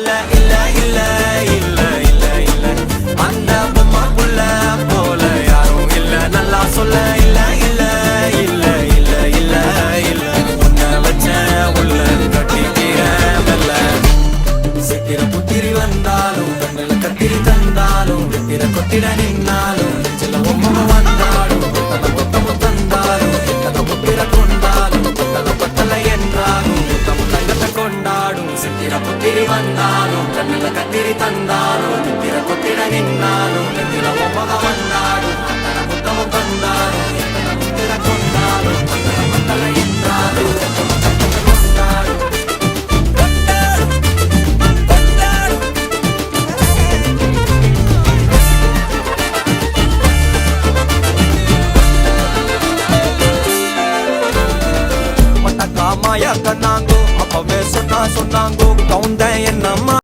இல்ல இல்ல இல்ல இல்ல இல்ல அந்த பொம்மாக்குள்ள போல யாரும் இல்ல நல்லா சொல்ல இல்ல இல்ல இல்ல இல்ல இல்ல இல்ல உன்னை வச்ச உள்ள கட்டிக்கிற வெல்ல சித்திர புத்திரி வந்தாலும் கண்ணில கத்திரி தந்தாலும் வித்திர கொத்திட நின்னாலும் சில பொம்மை வந்தாலும் கொத்தமும் தந்தாலும் எத்தனை புத்திர கொண்டாலும் கொத்தனை பத்தலை என்றாலும் தங்கத்தை கொண்டாடும் சித்திர புத்திரி வந்தாலும் கண்ணில கத்திரி தந்தாலும் வித்திர கொத்திட நின்னாலும் சில பொம்மை வந்தாலும் அத்தனை புத்தமும் தந்தாலும் எத்தனை புத்திர கொண்டாலும் கொத்தனை பத்தலை என்றாலும் கொண்டாடும் மாயா கண்ணாங்கோ அப்பவே சொன்னாங்கோ கவுந்த என்னம்மா